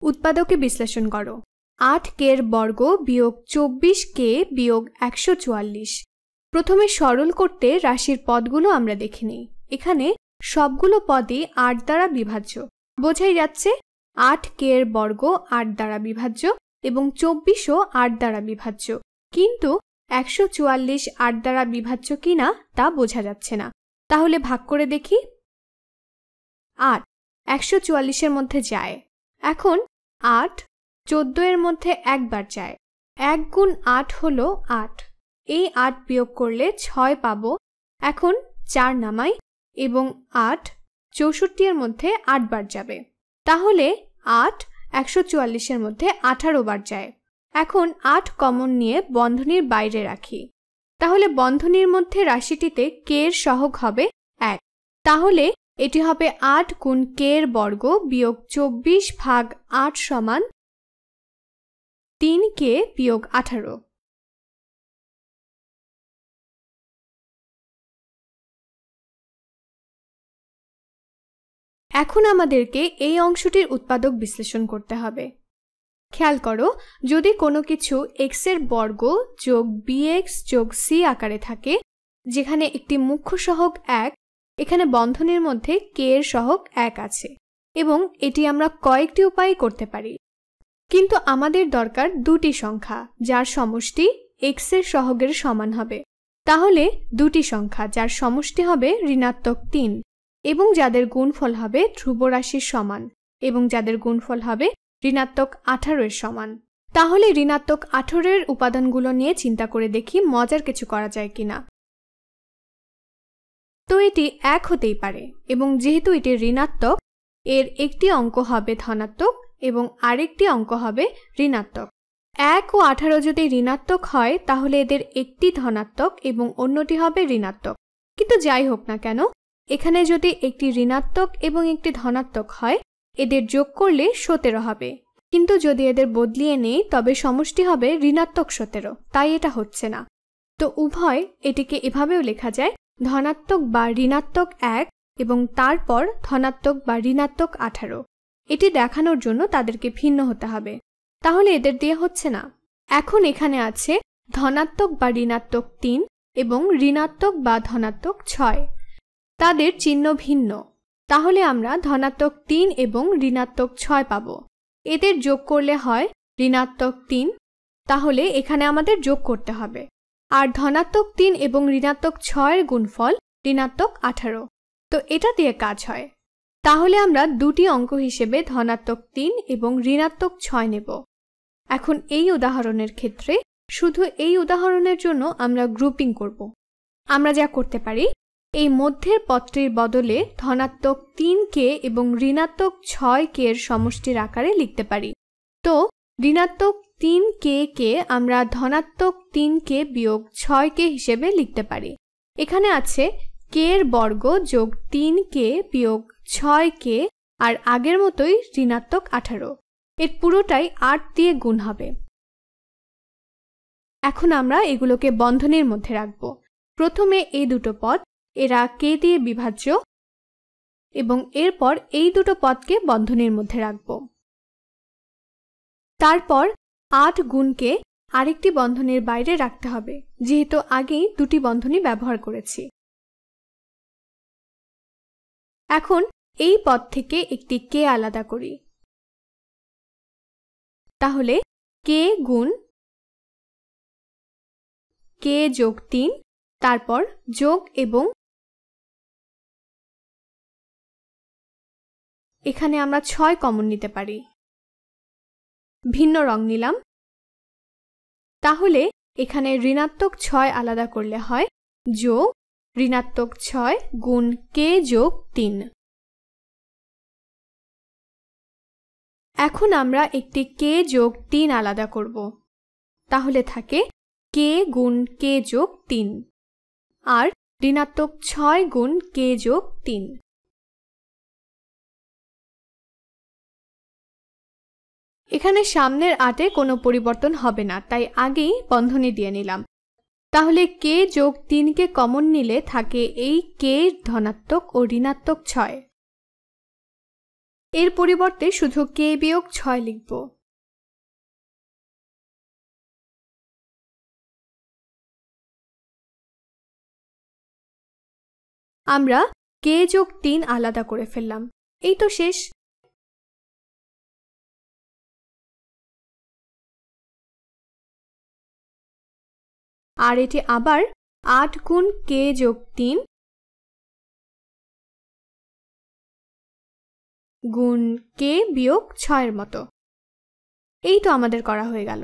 উৎপাদকে বিশ্লেষণ করো। 8k এর বর্গ বিয়োগ 24k বিয়োগ 144। প্রথমে সরল করতে রাশির পদগুলো আমরা দেখে নিই। এখানে সবগুলো পদই 8 দ্বারা বিভাজ্য। বোঝাই যাচ্ছে 8k এর বর্গ 8 দ্বারা বিভাজ্য এবং 24ও 8 দ্বারা বিভাজ্য, কিন্তু 144 8 দ্বারা বিভাজ্য কিনা তা বোঝা যাচ্ছে না। তাহলে ভাগ করে দেখি। 8 144 এর মধ্যে যায়। এখন 8 14 এর মধ্যে একবার যায়। 1 গুণ 8 হলো 8। এই 8 বিয়োগ করলে 6 পাবো। এখন 4 নামাই এবং 8 64 এর মধ্যে 8 বার যাবে। তাহলে 8 144 এর মধ্যে 18 বার যায়। এখন 8 কমন নিয়ে বন্ধনীর বাইরে রাখি। তাহলে বন্ধনীর মধ্যে রাশিটিতে k এর সহগ হবে 1। তাহলে এটি হবে 8 গুণ k এর বর্গ বিয়োগ 24 ভাগ 8 সমান 3k বিয়োগ 18। এখন আমাদেরকে এই অংশটির উৎপাদক বিশ্লেষণ করতে হবে। খেয়াল করো, যদি কোনো কিছু x এর বর্গ যোগ bx যোগ c আকারে থাকে, যেখানে একটি মুখ্য সহগ 1, এখানে বন্ধনীর মধ্যে k এর সহগ 1 আছে এবং এটি আমরা কয়েকটি উপায়ে করতে পারি। কিন্তু আমাদের দরকার দুটি সংখ্যা যার সমষ্টি x এর সহগের সমান হবে। তাহলে দুটি সংখ্যা যার সমষ্টি হবে ঋণাত্মক 3 এবং যাদের গুণফল হবে ধ্রুব রাশির সমান এবং যাদের গুণফল হবে ঋণাত্মক 18 এর সমান। তাহলে ঋণাত্মক 18 এর উপাদানগুলো নিয়ে চিন্তা করে দেখি মজার কিছু করা যায় কিনা। তো এটি 1 হতেই পারে এবং যেহেতু এটি ঋণাত্মক, এর একটি অঙ্ক হবে ধনাত্মক এবং আরেকটি অঙ্ক হবে ঋণাত্মক। 1 ও 18 যদি ঋণাত্মক হয় তাহলে এদের একটি ধনাত্মক এবং অন্যটি হবে ঋণাত্মক। কিন্তু যাই হোক না কেন, এখানে যদি একটি ঋণাত্মক এবং একটি ধনাত্মক হয়, এদের যোগ করলে 17 হবে। কিন্তু যদি এদের বদলিয়ে নেই তবে সমষ্টি হবে ঋণাত্মক 17, তাই এটা হচ্ছে না। তো উভয় এটিকে এভাবেও লেখা যায়, ধনাত্মক বা ঋণাত্মক 1 এবং তারপর ধনাত্মক বা ঋণাত্মক 18। এটি দেখানোর জন্য তাদেরকে ভিন্ন হতে হবে, তাহলে এদের দিয়ে হচ্ছে না। এখন এখানে আছে ধনাত্মক বা ঋণাত্মক 3 এবং ঋণাত্মক বা ধনাত্মক 6। তাদের চিহ্ন ভিন্ন, তাহলে আমরা ধনাত্মক 3 এবং ঋণাত্মক 6 পাব। এদের যোগ করলে হয় ঋণাত্মক 3, তাহলে এখানে আমাদের যোগ করতে হবে। আর ধনাত্মক 3 এবং ঋণাত্মক 6 এর গুণফল ঋণাত্মক 18। তো এটা দিয়ে কাজ হয়। তাহলে আমরা দুটি অঙ্ক হিসেবে ধনাত্মক 3 এবং ঋণাত্মক 6 নেব। এখন এই উদাহরণের ক্ষেত্রে শুধু এই উদাহরণের জন্য আমরা গ্রুপিং করব। আমরা যা করতে পারি, এই মধ্যের পদটির বদলে ধনাত্মক 3k এবং ঋণাত্মক 6k এর সমষ্টির আকারে লিখতে পারি। তো ঋণাত্মক 3k কে আমরা ধনাত্মক 3k বিয়োগ 6k হিসেবে লিখতে পারি। এখানে আছে k এর বর্গ যোগ 3k বিয়োগ 6k আর আগের মতোই ঋণাত্মক 18। এর পুরোটাই 8 দিয়ে গুণ হবে। এখন আমরা এগুলোকে বন্ধনীর মধ্যে রাখব। প্রথমে এই দুটো পদ, এরা k দিয়ে বিভাজ্য এবং এরপর এই দুটো পদকে বন্ধনীর মধ্যে রাখব। তারপর 8 গুণকে আরেকটি বন্ধনীর বাইরে রাখতে হবে, যেহেতু আগেই দুটি বন্ধনী ব্যবহার করেছি। এখন এই পদ থেকে একটি k আলাদা করি। তাহলে k গুণ k যোগ 3, তারপর যোগ এবং এখানে আমরা 6 কমন নিতে পারি। ভিন্ন রং নিলাম। তাহলে এখানে ঋণাত্মক 6 আলাদা করলে হয় যোগ ঋণাত্মক 6 গুণ k যোগ 3। এখন আমরা একটি k যোগ 3 আলাদা করব। তাহলে থাকে k গুণ k যোগ 3 আর ঋণাত্মক 6 গুণ k যোগ 3। এখানে সামনের 8-এ কোনো পরিবর্তন হবে না, তাই আগেই বন্ধনী দিয়ে নিলাম। তাহলে k যোগ 3কে কমন নিলে থাকে এই k ধনাত্মক ও ঋণাত্মক 6। এর পরিবর্তে শুধু k বিয়োগ 6 লিখব। আমরা k যোগ 3 আলাদা করে ফেললাম। এই তো শেষ। আর এটি আবার 8 গুণ k যোগ 3 গুণ k বিয়োগ 6 এর মতো। এই তো আমাদের করা হয়ে গেল।